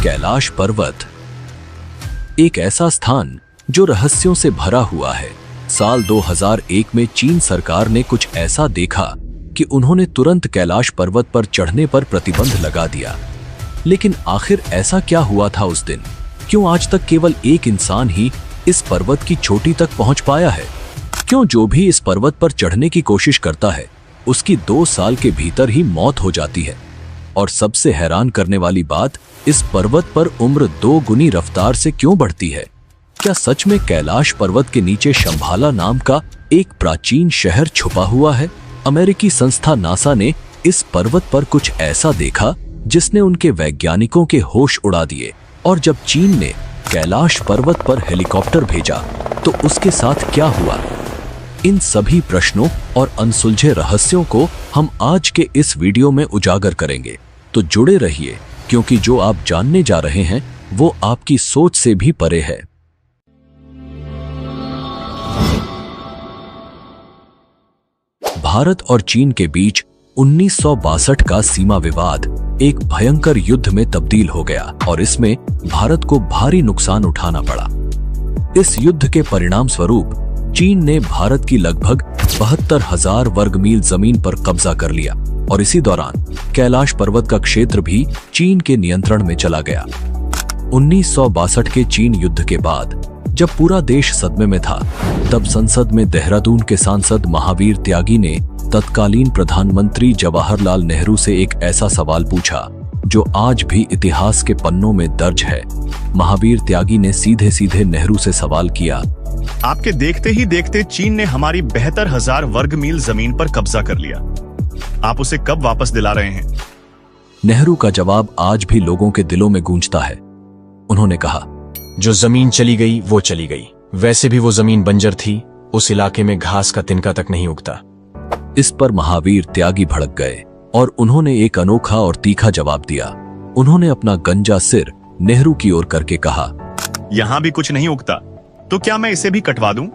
कैलाश पर्वत, एक ऐसा स्थान जो रहस्यों से भरा हुआ है। साल 2001 में चीन सरकार ने कुछ ऐसा देखा कि उन्होंने तुरंत कैलाश पर्वत पर चढ़ने पर प्रतिबंध लगा दिया। लेकिन आखिर ऐसा क्या हुआ था उस दिन? क्यों आज तक केवल एक इंसान ही इस पर्वत की चोटी तक पहुंच पाया है? क्यों जो भी इस पर्वत पर चढ़ने की कोशिश करता है उसकी 2 साल के भीतर ही मौत हो जाती है? और सबसे हैरान करने वाली बात, इस पर्वत पर उम्र 2 गुनी रफ्तार से क्यों बढ़ती है? क्या सच में कैलाश पर्वत के नीचे शंभाला नाम का एक प्राचीन शहर छुपा हुआ है? अमेरिकी संस्था नासा ने इस पर्वत पर कुछ ऐसा देखा जिसने उनके वैज्ञानिकों के होश उड़ा दिए। और जब चीन ने कैलाश पर्वत पर हेलीकॉप्टर भेजा तो उसके साथ क्या हुआ? इन सभी प्रश्नों और अनसुलझे रहस्यों को हम आज के इस वीडियो में उजागर करेंगे। तो जुड़े रहिए, क्योंकि जो आप जानने जा रहे हैं वो आपकी सोच से भी परे है। भारत और चीन के बीच 1962 का सीमा विवाद एक भयंकर युद्ध में तब्दील हो गया और इसमें भारत को भारी नुकसान उठाना पड़ा। इस युद्ध के परिणाम स्वरूप चीन ने भारत की लगभग 72,000 वर्ग मील जमीन पर कब्जा कर लिया और इसी दौरान कैलाश पर्वत का क्षेत्र भी चीन के नियंत्रण में चला गया। 1962 के चीन युद्ध के बाद जब पूरा देश सदमे में था, तब संसद में देहरादून के सांसद महावीर त्यागी ने तत्कालीन प्रधानमंत्री जवाहरलाल नेहरू से एक ऐसा सवाल पूछा जो आज भी इतिहास के पन्नों में दर्ज है। महावीर त्यागी ने सीधे सीधे नेहरू से सवाल किया, आपके देखते ही देखते चीन ने हमारी 72,000 वर्ग मील जमीन पर कब्जा कर लिया। आप उसे कब वापस दिला रहे हैं? नेहरू का जवाब आज भी लोगों के दिलों में गूंजता है। उन्होंने कहा, जो जमीन चली गई वो चली गई। वैसे भी वो जमीन बंजर थी, उस इलाके में घास का तिनका तक नहीं उगता। इस पर महावीर त्यागी भड़क गए और उन्होंने एक अनोखा और तीखा जवाब दिया। उन्होंने अपना गंजा सिर नेहरू की ओर करके कहा, यहां भी कुछ नहीं उगता, तो क्या मैं इसे भी कटवा दूं?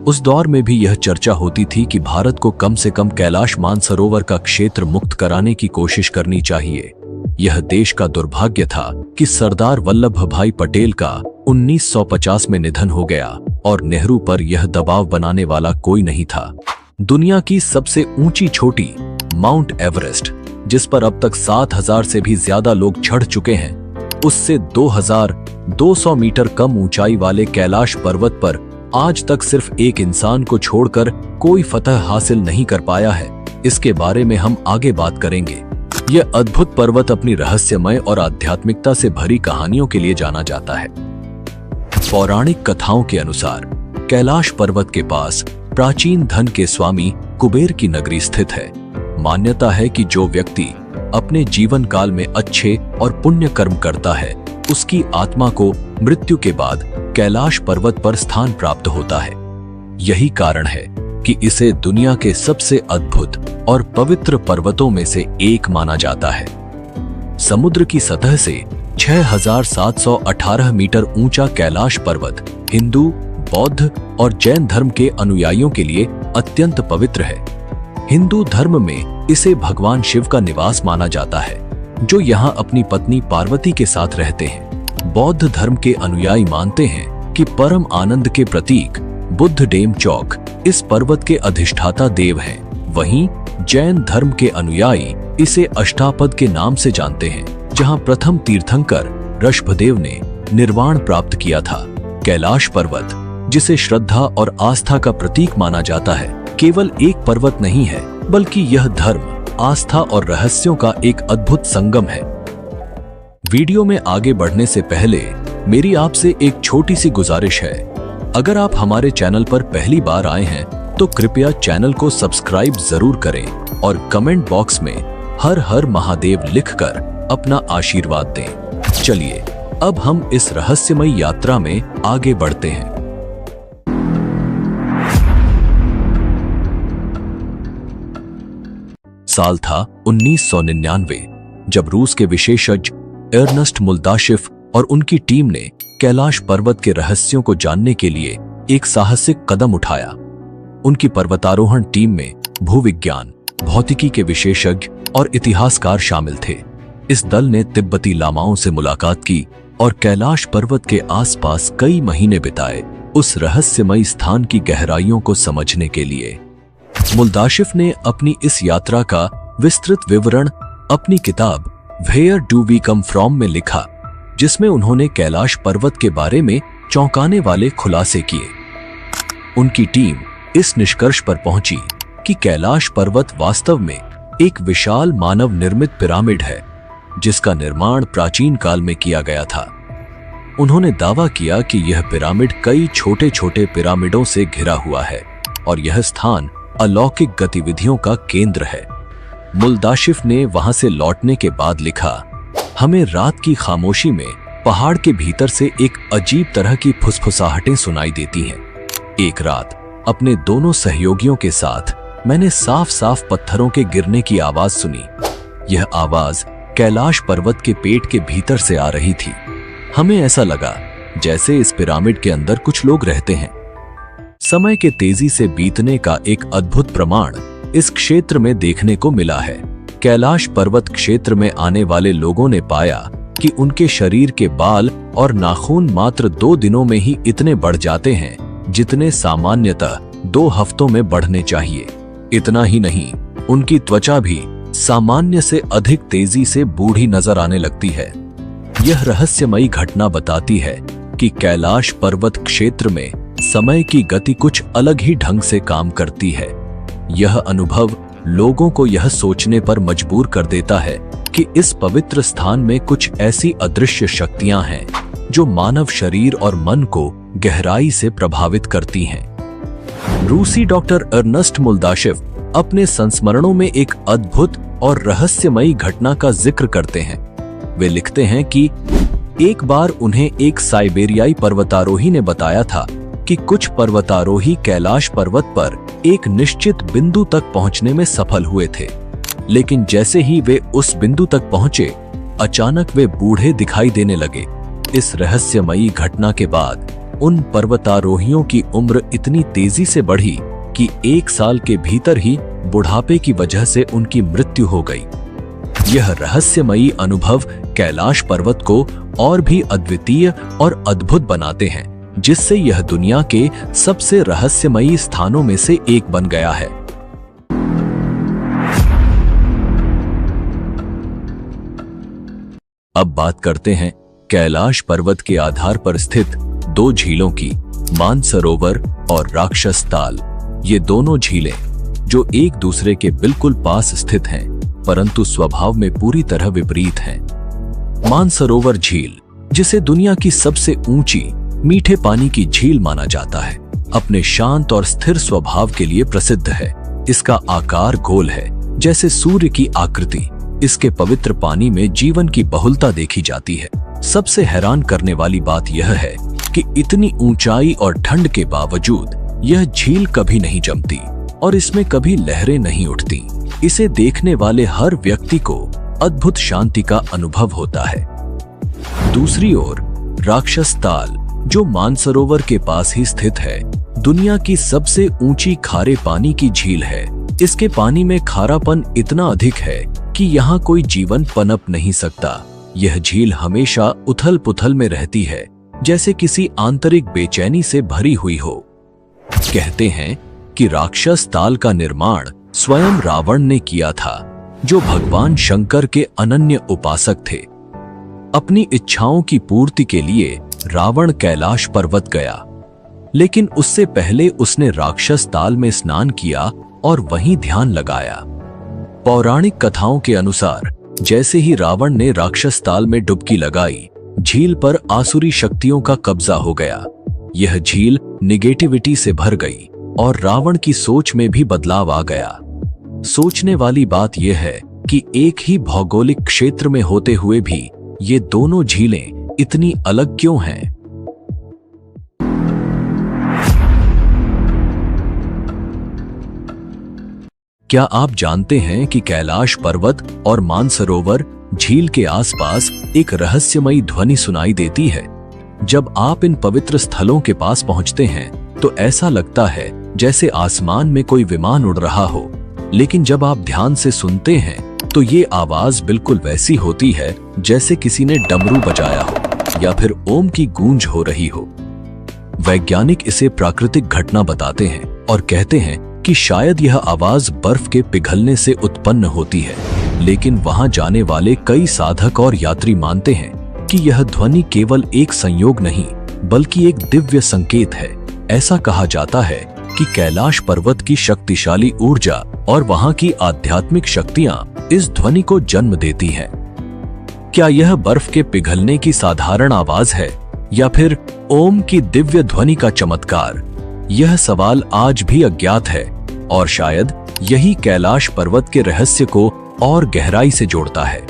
उस दौर में भी यह चर्चा होती थी कि भारत को कम से कम कैलाश मानसरोवर का क्षेत्र मुक्त कराने की कोशिश करनी चाहिए। यह देश का दुर्भाग्य था कि सरदार वल्लभ भाई पटेल का 1950 में निधन हो गया और नेहरू पर यह दबाव बनाने वाला कोई नहीं था। दुनिया की सबसे ऊंची चोटी माउंट एवरेस्ट, जिस पर अब तक 7,000 से भी ज्यादा लोग चढ़ चुके हैं, उससे 2,200 मीटर कम ऊंचाई वाले कैलाश पर्वत पर आज तक सिर्फ एक इंसान को छोड़कर कोई फतह हासिल नहीं कर पाया है। इसके बारे में हम आगे बात करेंगे। यह अद्भुत पर्वत अपनी रहस्यमय और आध्यात्मिकता से भरी कहानियों के लिए जाना जाता है। पौराणिक कथाओं के अनुसार कैलाश पर्वत के पास प्राचीन धन के स्वामी कुबेर की नगरी स्थित है। मान्यता है कि जो व्यक्ति अपने जीवन काल में अच्छे और पुण्य कर्म करता है, उसकी आत्मा को मृत्यु के बाद कैलाश पर्वत पर स्थान प्राप्त होता है। यही कारण है कि इसे दुनिया के सबसे अद्भुत और पवित्र पर्वतों में से एक माना जाता है। समुद्र की सतह से 6,718 मीटर ऊंचा कैलाश पर्वत हिंदू, बौद्ध और जैन धर्म के अनुयायियों के लिए अत्यंत पवित्र है। हिंदू धर्म में इसे भगवान शिव का निवास माना जाता है, जो यहाँ अपनी पत्नी पार्वती के साथ रहते हैं। बौद्ध धर्म के अनुयायी मानते हैं कि परम आनंद के प्रतीक बुद्ध डेम चौक इस पर्वत के अधिष्ठाता देव हैं। वहीं जैन धर्म के अनुयायी इसे अष्टापद के नाम से जानते हैं, जहां प्रथम तीर्थंकर ऋषभदेव ने निर्वाण प्राप्त किया था। कैलाश पर्वत, जिसे श्रद्धा और आस्था का प्रतीक माना जाता है, केवल एक पर्वत नहीं है, बल्कि यह धर्म, आस्था और रहस्यों का एक अद्भुत संगम है। वीडियो में आगे बढ़ने से पहले मेरी आपसे एक छोटी सी गुजारिश है। अगर आप हमारे चैनल पर पहली बार आए हैं तो कृपया चैनल को सब्सक्राइब जरूर करें और कमेंट बॉक्स में हर हर महादेव लिखकर अपना आशीर्वाद दें। चलिए अब हम इस रहस्यमय यात्रा में आगे बढ़ते हैं। साल था 1999, जब रूस के विशेषज्ञ एर्नस्ट मुल्दाशिफ और उनकी टीम ने कैलाश पर्वत के रहस्यों को जानने के लिए एक साहसिक कदम उठाया। उनकी पर्वतारोहण टीम में भूविज्ञान, भौतिकी के विशेषज्ञ और इतिहासकार शामिल थे। इस दल ने तिब्बती लामाओं से मुलाकात की और कैलाश पर्वत के आसपास कई महीने बिताए उस रहस्यमयी स्थान की गहराइयों को समझने के लिए। मुल्दाशिफ ने अपनी इस यात्रा का विस्तृत विवरण अपनी किताब where do we come from में लिखा, जिसमें उन्होंने कैलाश पर्वत के बारे में चौंकाने वाले खुलासे किए। उनकी टीम इस निष्कर्ष पर पहुंची कि कैलाश पर्वत वास्तव में एक विशाल मानव निर्मित पिरामिड है, जिसका निर्माण प्राचीन काल में किया गया था। उन्होंने दावा किया कि यह पिरामिड कई छोटे छोटे पिरामिडों से घिरा हुआ है और यह स्थान अलौकिक गतिविधियों का केंद्र है। मुल्दाशिफ ने वहां से लौटने के बाद लिखा, हमें रात की खामोशी में पहाड़ के भीतर से एक अजीब तरह की फुसफुसाहटें सुनाई देती हैं। एक रात अपने दोनों सहयोगियों के साथ मैंने साफ साफ पत्थरों के गिरने की आवाज सुनी। यह आवाज कैलाश पर्वत के पेट के भीतर से आ रही थी। हमें ऐसा लगा जैसे इस पिरामिड के अंदर कुछ लोग रहते हैं। समय के तेजी से बीतने का एक अद्भुत प्रमाण इस क्षेत्र में देखने को मिला है। कैलाश पर्वत क्षेत्र में आने वाले लोगों ने पाया कि उनके शरीर के बाल और नाखून मात्र 2 दिनों में ही इतने बढ़ जाते हैं जितने सामान्यतः 2 हफ्तों में बढ़ने चाहिए। इतना ही नहीं, उनकी त्वचा भी सामान्य से अधिक तेजी से बूढ़ी नजर आने लगती है। यह रहस्यमयी घटना बताती है कि कैलाश पर्वत क्षेत्र में समय की गति कुछ अलग ही ढंग से काम करती है। यह अनुभव लोगों को यह सोचने पर मजबूर कर देता है कि इस पवित्र स्थान में कुछ ऐसी अदृश्य शक्तियां हैं जो मानव शरीर और मन को गहराई से प्रभावित करती हैं। रूसी डॉक्टर अर्नस्ट मुल्दाशिफ अपने संस्मरणों में एक अद्भुत और रहस्यमयी घटना का जिक्र करते हैं। वे लिखते हैं कि एक बार उन्हें एक साइबेरियाई पर्वतारोही ने बताया था कि कुछ पर्वतारोही कैलाश पर्वत पर एक निश्चित बिंदु तक पहुंचने में सफल हुए थे, लेकिन जैसे ही वे उस बिंदु तक पहुंचे, अचानक वे बूढ़े दिखाई देने लगे। इस रहस्यमयी घटना के बाद उन पर्वतारोहियों की उम्र इतनी तेजी से बढ़ी कि 1 साल के भीतर ही बुढ़ापे की वजह से उनकी मृत्यु हो गई। यह रहस्यमयी अनुभव कैलाश पर्वत को और भी अद्वितीय और अद्भुत बनाते हैं, जिससे यह दुनिया के सबसे रहस्यमयी स्थानों में से एक बन गया है। अब बात करते हैं कैलाश पर्वत के आधार पर स्थित 2 झीलों की, मानसरोवर और राक्षस ताल। ये दोनों झीलें जो एक दूसरे के बिल्कुल पास स्थित हैं, परंतु स्वभाव में पूरी तरह विपरीत हैं। मानसरोवर झील, जिसे दुनिया की सबसे ऊंची मीठे पानी की झील माना जाता है, अपने शांत और स्थिर स्वभाव के लिए प्रसिद्ध है। इसका आकार गोल है, जैसे सूर्य की आकृति। इसके पवित्र पानी में जीवन की बहुलता देखी जाती है। सबसे हैरान करने वाली बात यह है कि इतनी ऊंचाई और ठंड के बावजूद यह झील कभी नहीं जमती और इसमें कभी लहरें नहीं उठती। इसे देखने वाले हर व्यक्ति को अद्भुत शांति का अनुभव होता है। दूसरी ओर राक्षस ताल, जो मानसरोवर के पास ही स्थित है, दुनिया की सबसे ऊंची खारे पानी की झील है। इसके पानी में खारापन इतना अधिक है कि यहाँ कोई जीवन पनप नहीं सकता। यह झील हमेशा उथल पुथल में रहती है, जैसे किसी आंतरिक बेचैनी से भरी हुई हो। कहते हैं कि राक्षस ताल का निर्माण स्वयं रावण ने किया था, जो भगवान शंकर के अनन्य उपासक थे। अपनी इच्छाओं की पूर्ति के लिए रावण कैलाश पर्वत गया, लेकिन उससे पहले उसने राक्षस ताल में स्नान किया और वहीं ध्यान लगाया। पौराणिक कथाओं के अनुसार जैसे ही रावण ने राक्षस ताल में डुबकी लगाई, झील पर आसुरी शक्तियों का कब्जा हो गया। यह झील निगेटिविटी से भर गई और रावण की सोच में भी बदलाव आ गया। सोचने वाली बात यह है कि एक ही भौगोलिक क्षेत्र में होते हुए भी ये दोनों झीलें इतनी अलग क्यों हैं? क्या आप जानते हैं कि कैलाश पर्वत और मानसरोवर झील के आसपास एक रहस्यमयी ध्वनि सुनाई देती है? जब आप इन पवित्र स्थलों के पास पहुंचते हैं तो ऐसा लगता है जैसे आसमान में कोई विमान उड़ रहा हो, लेकिन जब आप ध्यान से सुनते हैं तो ये आवाज बिल्कुल वैसी होती है जैसे किसी ने डमरू बजाया हो या फिर ओम की गूंज हो रही हो। वैज्ञानिक इसे प्राकृतिक घटना बताते हैं और कहते हैं कि शायद यह आवाज बर्फ के पिघलने से उत्पन्न होती है, लेकिन वहां जाने वाले कई साधक और यात्री मानते हैं कि यह ध्वनि केवल एक संयोग नहीं बल्कि एक दिव्य संकेत है। ऐसा कहा जाता है कि कैलाश पर्वत की शक्तिशाली ऊर्जा और वहां की आध्यात्मिक शक्तियां इस ध्वनि को जन्म देती हैं। क्या यह बर्फ के पिघलने की साधारण आवाज है या फिर ओम की दिव्य ध्वनि का चमत्कार? यह सवाल आज भी अज्ञात है और शायद यही कैलाश पर्वत के रहस्य को और गहराई से जोड़ता है।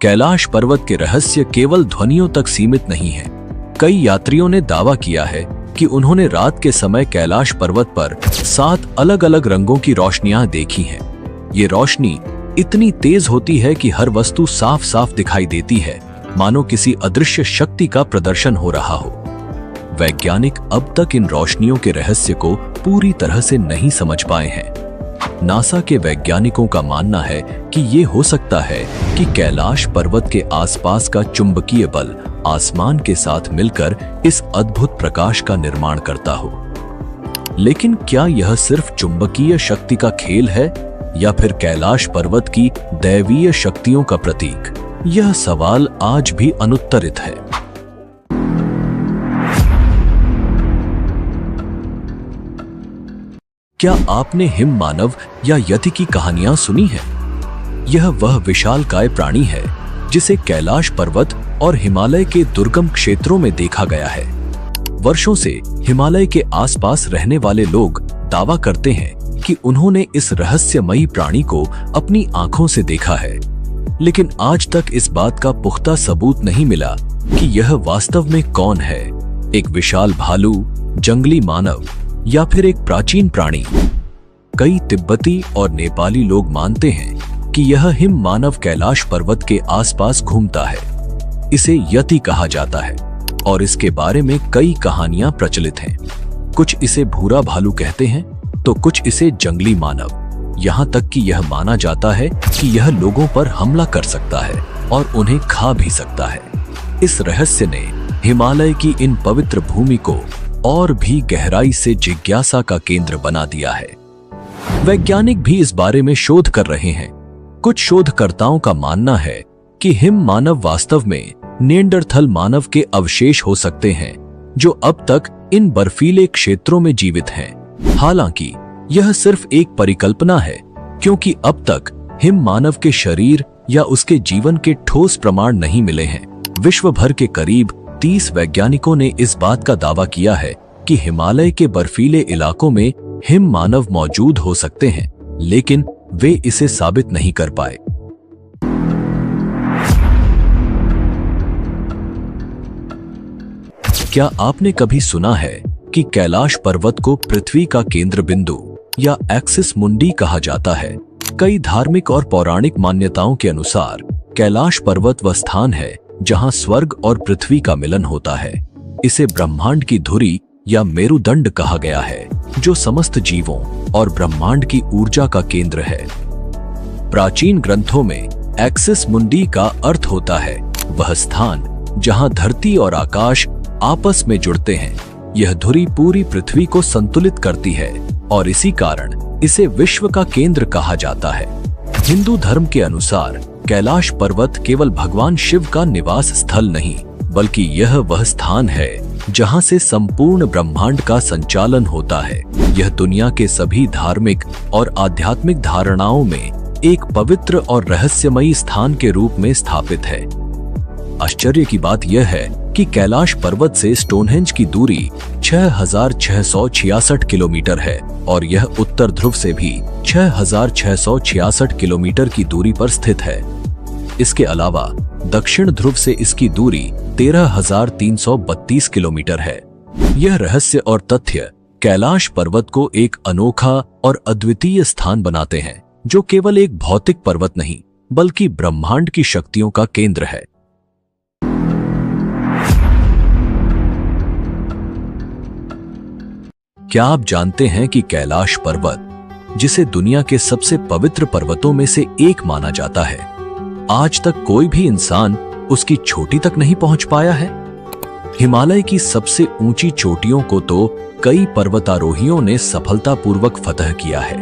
कैलाश पर्वत के रहस्य केवल ध्वनियों तक सीमित नहीं है। कई यात्रियों ने दावा किया है कि उन्होंने रात के समय कैलाश पर्वत पर 7 अलग-अलग रंगों की रोशनियां देखी हैं। ये रोशनी इतनी तेज होती है कि हर वस्तु साफ-साफ दिखाई देती है, मानो किसी अदृश्य शक्ति का प्रदर्शन हो रहा हो। वैज्ञानिक अब तक इन रोशनियों के रहस्य को पूरी तरह से नहीं समझ पाए हैं। नासा के वैज्ञानिकों का मानना है कि ये हो सकता है कि कैलाश पर्वत के आसपास का चुंबकीय बल आसमान के साथ मिलकर इस अद्भुत प्रकाश का निर्माण करता हो। लेकिन क्या यह सिर्फ चुंबकीय शक्ति का खेल है या फिर कैलाश पर्वत की दैवीय शक्तियों का प्रतीक? यह सवाल आज भी अनुत्तरित है। क्या आपने हिम मानव या यति की कहानियां सुनी हैं? यह वह विशालकाय प्राणी है जिसे कैलाश पर्वत और हिमालय के दुर्गम क्षेत्रों में देखा गया है। वर्षों से हिमालय के आसपास रहने वाले लोग दावा करते हैं कि उन्होंने इस रहस्यमयी प्राणी को अपनी आंखों से देखा है, लेकिन आज तक इस बात का पुख्ता सबूत नहीं मिला कि यह वास्तव में कौन है, एक विशाल भालू, जंगली मानव या फिर एक प्राचीन प्राणी। कई तिब्बती और नेपाली लोग मानते हैं कि यह हिम मानव कैलाश पर्वत के आसपास घूमता है। इसे यति कहा जाता है और इसके बारे में कई कहानियां प्रचलित हैं। कुछ इसे भूरा भालू कहते हैं तो कुछ इसे जंगली मानव। यहाँ तक कि यह माना जाता है कि यह लोगों पर हमला कर सकता है और उन्हें खा भी सकता है। इस रहस्य ने हिमालय की इन पवित्र भूमि को और भी गहराई से जिज्ञासा का केंद्र बना दिया है। वैज्ञानिक भी इस बारे में शोध कर रहे हैं। कुछ शोधकर्ताओं का मानना है कि हिम मानव वास्तव में निएंडरथल मानव के अवशेष हो सकते हैं जो अब तक इन बर्फीले क्षेत्रों में जीवित हैं। हालांकि यह सिर्फ एक परिकल्पना है, क्योंकि अब तक हिम मानव के शरीर या उसके जीवन के ठोस प्रमाण नहीं मिले हैं। विश्व भर के करीब 30 वैज्ञानिकों ने इस बात का दावा किया है कि हिमालय के बर्फीले इलाकों में हिम मानव मौजूद हो सकते हैं, लेकिन वे इसे साबित नहीं कर पाए। क्या आपने कभी सुना है कि कैलाश पर्वत को पृथ्वी का केंद्र बिंदु या एक्सिस मुंडी कहा जाता है? कई धार्मिक और पौराणिक मान्यताओं के अनुसार कैलाश पर्वत वह स्थान है जहां स्वर्ग और पृथ्वी का मिलन होता है। इसे ब्रह्मांड की धुरी या मेरुदंड कहा गया है, जो समस्त जीवों और ब्रह्मांड की ऊर्जा का केंद्र है। प्राचीन ग्रंथों में एक्सिस मुंडी का अर्थ होता है वह स्थान जहां धरती और आकाश आपस में जुड़ते हैं। यह धुरी पूरी पृथ्वी को संतुलित करती है और इसी कारण इसे विश्व का केंद्र कहा जाता है। हिंदू धर्म के अनुसार कैलाश पर्वत केवल भगवान शिव का निवास स्थल नहीं, बल्कि यह वह स्थान है जहां से संपूर्ण ब्रह्मांड का संचालन होता है। यह दुनिया के सभी धार्मिक और आध्यात्मिक धारणाओं में एक पवित्र और रहस्यमयी स्थान के रूप में स्थापित है। आश्चर्य की बात यह है कि कैलाश पर्वत से स्टोनहेंज की दूरी 6,666 किलोमीटर है और यह उत्तर ध्रुव से भी 6,666 किलोमीटर की दूरी पर स्थित है। इसके अलावा दक्षिण ध्रुव से इसकी दूरी 13,332 किलोमीटर है। यह रहस्य और तथ्य कैलाश पर्वत को एक अनोखा और अद्वितीय स्थान बनाते हैं, जो केवल एक भौतिक पर्वत नहीं बल्कि ब्रह्मांड की शक्तियों का केंद्र है। क्या आप जानते हैं कि कैलाश पर्वत, जिसे दुनिया के सबसे पवित्र पर्वतों में से एक माना जाता है, आज तक कोई भी इंसान उसकी चोटी तक नहीं पहुंच पाया है? हिमालय की सबसे ऊंची चोटियों को तो कई पर्वतारोहियों ने सफलतापूर्वक फतह किया है,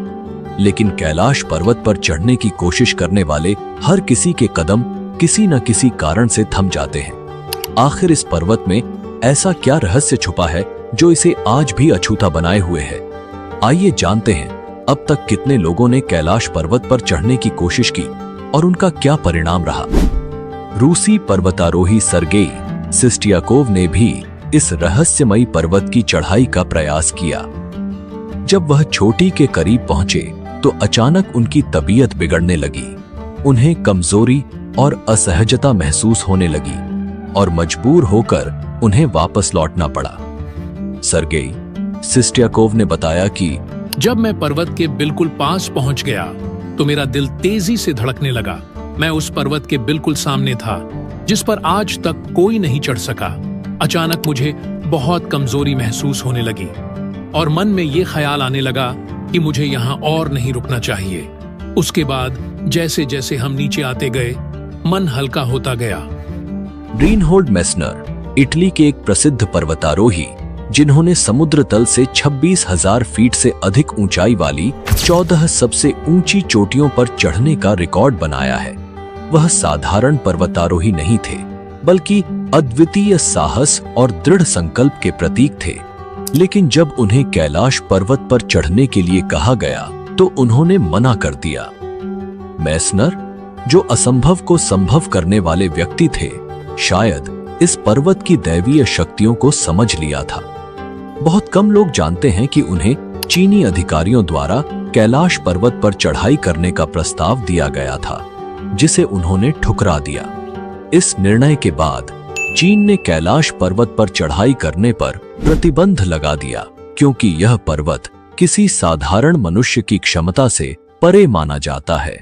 लेकिन कैलाश पर्वत पर चढ़ने की कोशिश करने वाले हर किसी के कदम किसी न किसी कारण से थम जाते हैं। आखिर इस पर्वत में ऐसा क्या रहस्य छुपा है जो इसे आज भी अछूता बनाए हुए है? आइए जानते हैं अब तक कितने लोगों ने कैलाश पर्वत पर चढ़ने की कोशिश की और उनका क्या परिणाम रहा। रूसी पर्वतारोही सर्गेई सिस्टियाकोव ने भी इस रहस्यमयी पर्वत की चढ़ाई का प्रयास किया। जब वह चोटी के करीब पहुंचे तो अचानक उनकी तबीयत बिगड़ने लगी। उन्हें कमजोरी और असहजता महसूस होने लगी और मजबूर होकर उन्हें वापस लौटना पड़ा। सर्गेई सिस्टियाकोव ने बताया कि जब मैं पर्वत के बिल्कुल पास पहुंच गया तो मेरा दिल तेजी से धड़कने लगा। मैं उस पर्वत के बिल्कुल सामने था जिस पर आज तक कोई नहीं चढ़ सका। अचानक मुझे बहुत कमजोरी महसूस होने लगी और मन में ये ख्याल आने लगा कि मुझे यहाँ और नहीं रुकना चाहिए। उसके बाद जैसे जैसे हम नीचे आते गए, मन हल्का होता गया। रीनहोल्ड मेस्नर इटली के एक प्रसिद्ध पर्वतारोही, जिन्होंने समुद्र तल से 26,000 फीट से अधिक ऊंचाई वाली 14 सबसे ऊंची चोटियों पर चढ़ने का रिकॉर्ड बनाया है। वह साधारण पर्वतारोही नहीं थे, बल्कि अद्वितीय साहस और दृढ़ संकल्प के प्रतीक थे। लेकिन जब उन्हें कैलाश पर्वत पर चढ़ने के लिए कहा गया तो उन्होंने मना कर दिया। मेस्नर, जो असंभव को संभव करने वाले व्यक्ति थे, शायद इस पर्वत की दैवीय शक्तियों को समझ लिया था। बहुत कम लोग जानते हैं कि उन्हें चीनी अधिकारियों द्वारा कैलाश पर्वत पर चढ़ाई करने का प्रस्ताव दिया गया था, जिसे उन्होंने ठुकरा दिया। इस निर्णय के बाद चीन ने कैलाश पर्वत पर चढ़ाई करने पर प्रतिबंध लगा दिया, क्योंकि यह पर्वत किसी साधारण मनुष्य की क्षमता से परे माना जाता है।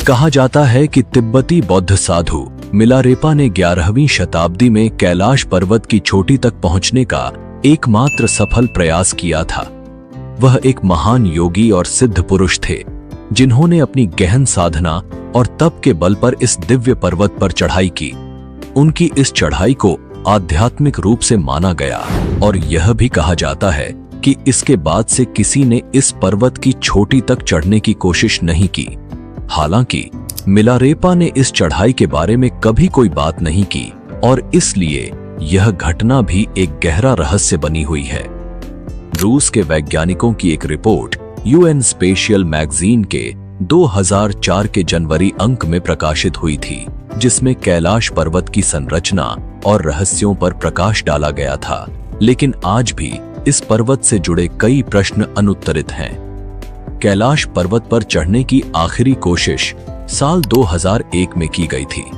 कहा जाता है कि तिब्बती बौद्ध साधु मिलारेपा ने 11वीं शताब्दी में कैलाश पर्वत की चोटी तक पहुंचने का एकमात्र सफल प्रयास किया था। वह एक महान योगी और सिद्ध पुरुष थे, जिन्होंने अपनी गहन साधना और तप के बल पर इस दिव्य पर्वत पर चढ़ाई की। उनकी इस चढ़ाई को आध्यात्मिक रूप से माना गया और यह भी कहा जाता है कि इसके बाद से किसी ने इस पर्वत की चोटी तक चढ़ने की कोशिश नहीं की। हालांकि मिलारेपा ने इस चढ़ाई के बारे में कभी कोई बात नहीं की और इसलिए यह घटना भी एक गहरा रहस्य बनी हुई है। रूस के वैज्ञानिकों की एक रिपोर्ट यूएन स्पेशियल मैगजीन के 2004 के जनवरी अंक में प्रकाशित हुई थी, जिसमें कैलाश पर्वत की संरचना और रहस्यों पर प्रकाश डाला गया था। लेकिन आज भी इस पर्वत से जुड़े कई प्रश्न अनुत्तरित हैं। कैलाश पर्वत पर चढ़ने की आखिरी कोशिश साल 2001 में की गई थी।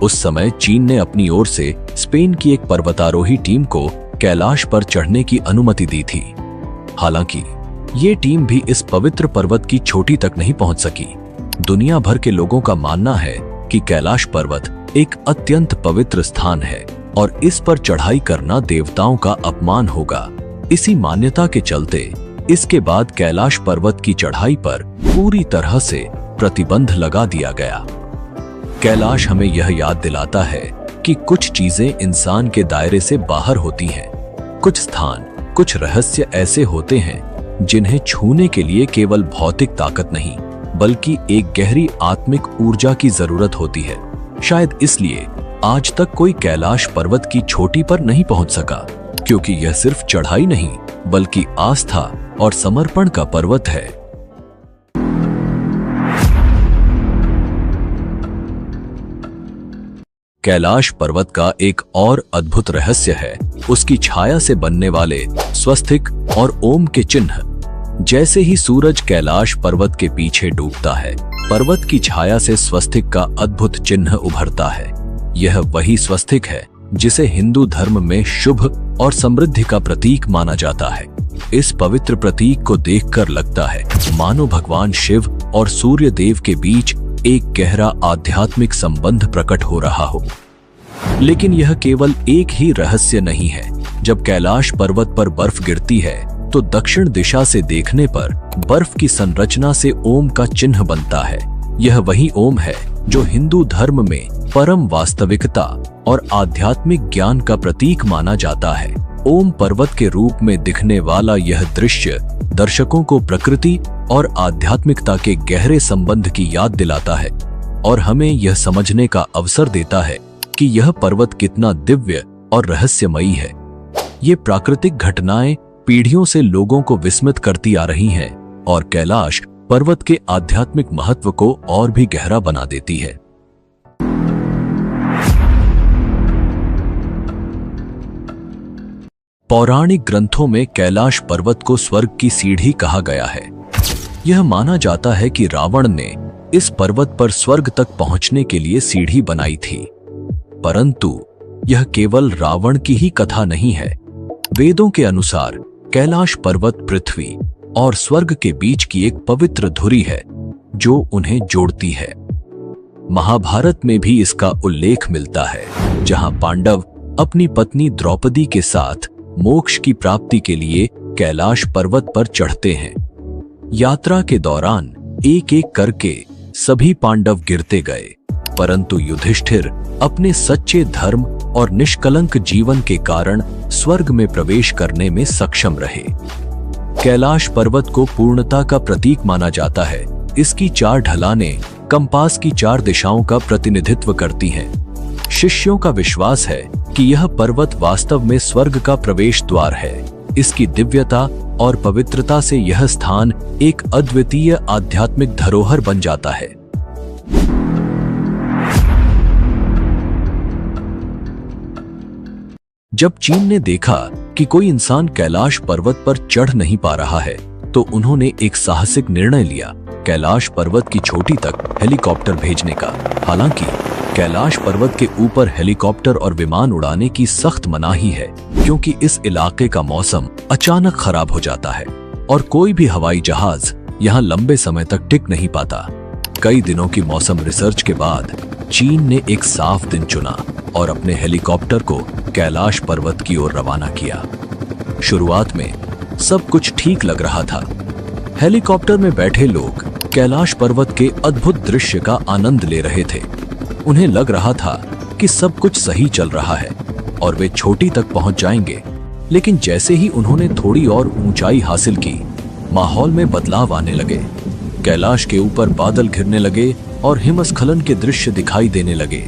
उस समय चीन ने अपनी ओर से स्पेन की एक पर्वतारोही टीम को कैलाश पर चढ़ने की अनुमति दी थी। हालांकि ये टीम भी इस पवित्र पर्वत की चोटी तक नहीं पहुंच सकी। दुनिया भर के लोगों का मानना है कि कैलाश पर्वत एक अत्यंत पवित्र स्थान है और इस पर चढ़ाई करना देवताओं का अपमान होगा। इसी मान्यता के चलते इसके बाद कैलाश पर्वत की चढ़ाई पर पूरी तरह से प्रतिबंध लगा दिया गया। कैलाश हमें यह याद दिलाता है कि कुछ चीजें इंसान के दायरे से बाहर होती हैं। कुछ स्थान, कुछ रहस्य ऐसे होते हैं जिन्हें छूने के लिए केवल भौतिक ताकत नहीं, बल्कि एक गहरी आत्मिक ऊर्जा की जरूरत होती है। शायद इसलिए आज तक कोई कैलाश पर्वत की चोटी पर नहीं पहुंच सका, क्योंकि यह सिर्फ चढ़ाई नहीं, बल्कि आस्था और समर्पण का पर्वत है। कैलाश पर्वत का एक और अद्भुत रहस्य है उसकी छाया से बनने वाले स्वस्तिक और ओम के चिन्ह। जैसे ही सूरज कैलाश पर्वत के पीछे डूबता है, पर्वत की छाया से स्वस्तिक का अद्भुत चिन्ह उभरता है। यह वही स्वस्तिक है जिसे हिंदू धर्म में शुभ और समृद्धि का प्रतीक माना जाता है। इस पवित्र प्रतीक को देखकर लगता है मानो भगवान शिव और सूर्य देव के बीच एक गहरा आध्यात्मिक संबंध प्रकट हो रहा हो। लेकिन यह केवल एक ही रहस्य नहीं है। जब कैलाश पर्वत पर बर्फ गिरती है तो दक्षिण दिशा से देखने पर बर्फ की संरचना से ओम का चिन्ह बनता है। यह वही ओम है जो हिंदू धर्म में परम वास्तविकता और आध्यात्मिक ज्ञान का प्रतीक माना जाता है। ओम पर्वत के रूप में दिखने वाला यह दृश्य दर्शकों को प्रकृति और आध्यात्मिकता के गहरे संबंध की याद दिलाता है और हमें यह समझने का अवसर देता है कि यह पर्वत कितना दिव्य और रहस्यमयी है। ये प्राकृतिक घटनाएं पीढ़ियों से लोगों को विस्मित करती आ रही हैं और कैलाश पर्वत के आध्यात्मिक महत्व को और भी गहरा बना देती है। पौराणिक ग्रंथों में कैलाश पर्वत को स्वर्ग की सीढ़ी कहा गया है। यह माना जाता है कि रावण ने इस पर्वत पर स्वर्ग तक पहुंचने के लिए सीढ़ी बनाई थी, परंतु यह केवल रावण की ही कथा नहीं है। वेदों के अनुसार कैलाश पर्वत पृथ्वी और स्वर्ग के बीच की एक पवित्र धुरी है जो उन्हें जोड़ती है। महाभारत में भी इसका उल्लेख मिलता है, जहां पांडव अपनी पत्नी द्रौपदी के साथ मोक्ष की प्राप्ति के लिए कैलाश पर्वत पर चढ़ते हैं। यात्रा के दौरान एक एक करके सभी पांडव गिरते गए, परंतु युधिष्ठिर अपने सच्चे धर्म और निष्कलंक जीवन के कारण स्वर्ग में प्रवेश करने में सक्षम रहे। कैलाश पर्वत को पूर्णता का प्रतीक माना जाता है। इसकी 4 ढलानें कंपास की 4 दिशाओं का प्रतिनिधित्व करती हैं। शिष्यों का विश्वास है कि यह पर्वत वास्तव में स्वर्ग का प्रवेश द्वार है। इसकी दिव्यता और पवित्रता से यह स्थान एक अद्वितीय आध्यात्मिक धरोहर बन जाता है। जब चीन ने देखा कि कोई इंसान कैलाश पर्वत पर चढ़ नहीं पा रहा है, तो उन्होंने एक साहसिक निर्णय लिया, कैलाश पर्वत की चोटी तक हेलीकॉप्टर भेजने का। हालांकि कैलाश पर्वत के ऊपर हेलीकॉप्टर और विमान उड़ाने की सख्त मनाही है, क्योंकि इस इलाके का मौसम अचानक खराब हो जाता है और कोई भी हवाई जहाज यहाँ लंबे समय तक टिक नहीं पाता। कई दिनों की मौसम रिसर्च के बाद चीन ने एक साफ दिन चुना और अपने हेलीकॉप्टर को कैलाश पर्वत की ओर रवाना किया। शुरुआत में सब कुछ ठीक लग रहा था। हेलीकॉप्टर में बैठे लोग कैलाश पर्वत के अद्भुत दृश्य का आनंद ले रहे थे। उन्हें लग रहा था कि सब कुछ सही चल रहा है और वे चोटी तक पहुंच जाएंगे, लेकिन जैसे ही उन्होंने थोड़ी और ऊंचाई हासिल की, माहौल में बदलाव आने लगे। कैलाश के ऊपर बादल घिरने लगे और हिमस्खलन के दृश्य दिखाई देने लगे।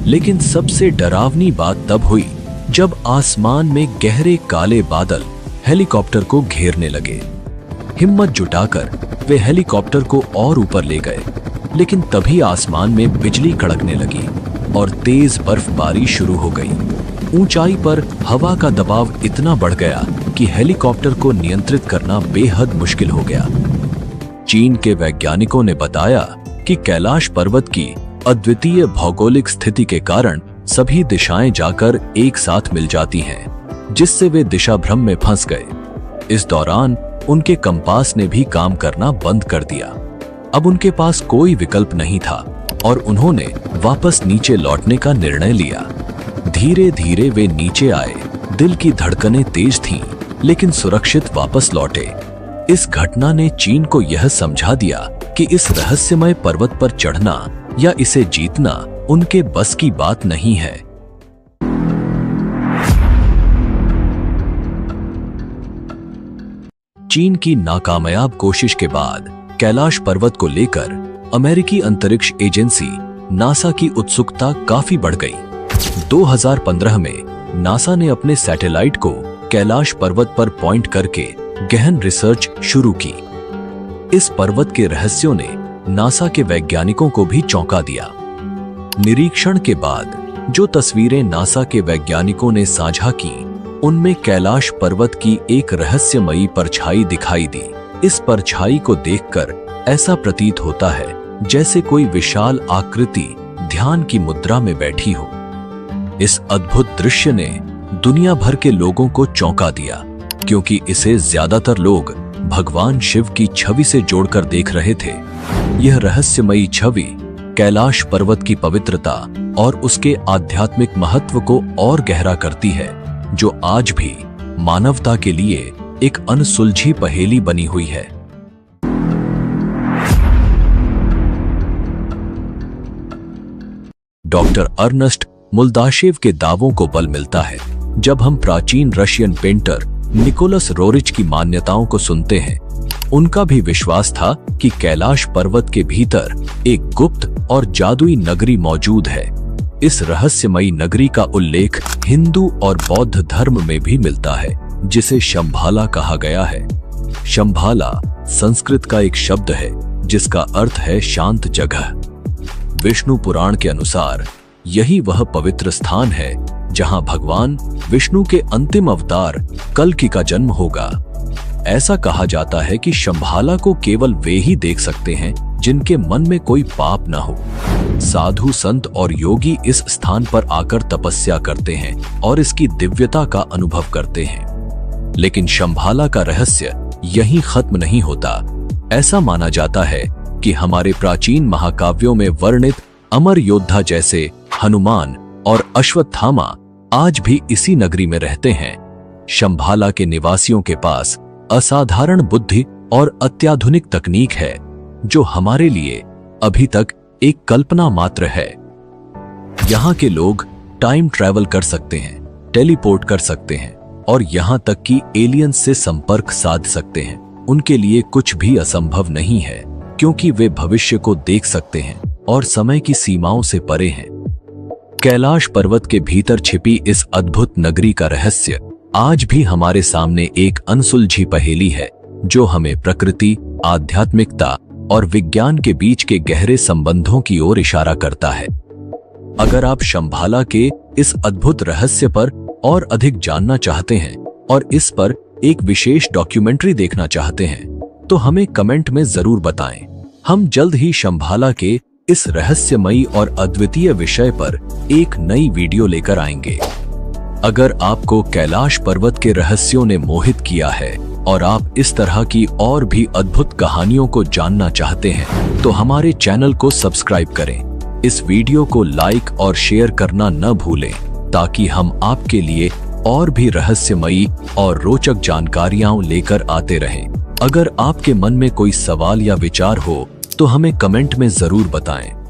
लेकिन सबसे डरावनी बात तब हुई जब आसमान में गहरे काले बादल हेलीकॉप्टर को घेरने लगे। हिम्मत जुटाकर वे हेलीकॉप्टर को और ऊपर ले गए, लेकिन तभी आसमान में बिजली कड़कने लगी और तेज बर्फबारी शुरू हो गई। ऊंचाई पर हवा का दबाव इतना बढ़ गया कि हेलीकॉप्टर को नियंत्रित करना बेहद मुश्किल हो गया। चीन के वैज्ञानिकों ने बताया कि कैलाश पर्वत की अद्वितीय भौगोलिक स्थिति के कारण सभी दिशाएं जाकर एक साथ मिल जाती हैं, जिससे वे दिशा भ्रम में फंस गए। इस दौरान उनके कंपास ने भी काम करना बंद कर दिया। अब उनके पास कोई विकल्प नहीं था और उन्होंने वापस नीचे लौटने का निर्णय लिया। धीरे धीरे वे नीचे आए। दिल की धड़कनें तेज थीं, लेकिन सुरक्षित वापस लौटे। इस घटना ने चीन को यह समझा दिया कि इस रहस्यमय पर्वत पर चढ़ना या इसे जीतना उनके बस की बात नहीं है। चीन की नाकामयाब कोशिश के बाद कैलाश पर्वत को लेकर अमेरिकी अंतरिक्ष एजेंसी नासा की उत्सुकता काफी बढ़ गई। 2015 में नासा ने अपने सैटेलाइट को कैलाश पर्वत पर पॉइंट करके गहन रिसर्च शुरू की। इस पर्वत के रहस्यों ने नासा के वैज्ञानिकों को भी चौंका दिया। निरीक्षण के बाद जो तस्वीरें नासा के वैज्ञानिकों ने साझा की, उनमें कैलाश पर्वत की एक रहस्यमयी परछाई दिखाई दी। इस परछाई को देखकर ऐसा प्रतीत होता है जैसे कोई विशाल आकृति ध्यान की मुद्रा में बैठी हो। इस अद्भुत दृश्य ने दुनिया भर के लोगों को चौंका दिया, क्योंकि इसे ज्यादातर लोग भगवान शिव की छवि से जोड़कर देख रहे थे। यह रहस्यमयी छवि कैलाश पर्वत की पवित्रता और उसके आध्यात्मिक महत्व को और गहरा करती है, जो आज भी मानवता के लिए एक अनसुलझी पहेली बनी हुई है। डॉक्टर अर्नस्ट मुल्दाशेव के दावों को बल मिलता है जब हम प्राचीन रशियन पेंटर निकोलस रोरिच की मान्यताओं को सुनते हैं। उनका भी विश्वास था कि कैलाश पर्वत के भीतर एक गुप्त और जादुई नगरी मौजूद है। इस रहस्यमयी नगरी का उल्लेख हिंदू और बौद्ध धर्म में भी मिलता है, जिसे शंभाला कहा गया है। शंभाला संस्कृत का एक शब्द है जिसका अर्थ है शांत जगह। विष्णु पुराण के अनुसार यही वह पवित्र स्थान है जहां भगवान विष्णु के अंतिम अवतार कल्कि का जन्म होगा। ऐसा कहा जाता है कि शंभाला को केवल वे ही देख सकते हैं जिनके मन में कोई पाप न हो। साधु संत और योगी इस स्थान पर आकर तपस्या करते हैं और इसकी दिव्यता का अनुभव करते हैं। लेकिन शंभाला का रहस्य यहीं खत्म नहीं होता। ऐसा माना जाता है कि हमारे प्राचीन महाकाव्यों में वर्णित अमर योद्धा जैसे हनुमान और अश्वत्थामा आज भी इसी नगरी में रहते हैं। शंभाला के निवासियों के पास असाधारण बुद्धि और अत्याधुनिक तकनीक है जो हमारे लिए अभी तक एक कल्पना मात्र है। यहाँ के लोग टाइम ट्रैवल कर सकते हैं, टेलीपोर्ट कर सकते हैं और यहाँ तक कि एलियंस से संपर्क साध सकते हैं। उनके लिए कुछ भी असंभव नहीं है क्योंकि वे भविष्य को देख सकते हैं और समय की सीमाओं से परे हैं। कैलाश पर्वत के भीतर छिपी इस अद्भुत नगरी का रहस्य आज भी हमारे सामने एक अनसुलझी पहेली है जो हमें प्रकृति, आध्यात्मिकता और विज्ञान के बीच के गहरे संबंधों की ओर इशारा करता है। अगर आप शंभाला के इस अद्भुत रहस्य पर और अधिक जानना चाहते हैं और इस पर एक विशेष डॉक्यूमेंट्री देखना चाहते हैं तो हमें कमेंट में जरूर बताएं। हम जल्द ही शंभाला के इस रहस्यमयी और अद्वितीय विषय पर एक नई वीडियो लेकर आएंगे। अगर आपको कैलाश पर्वत के रहस्यों ने मोहित किया है और आप इस तरह की और भी अद्भुत कहानियों को जानना चाहते हैं तो हमारे चैनल को सब्सक्राइब करें। इस वीडियो को लाइक और शेयर करना न भूलें ताकि हम आपके लिए और भी रहस्यमयी और रोचक जानकारियां लेकर आते रहें। अगर आपके मन में कोई सवाल या विचार हो तो हमें कमेंट में जरूर बताएं।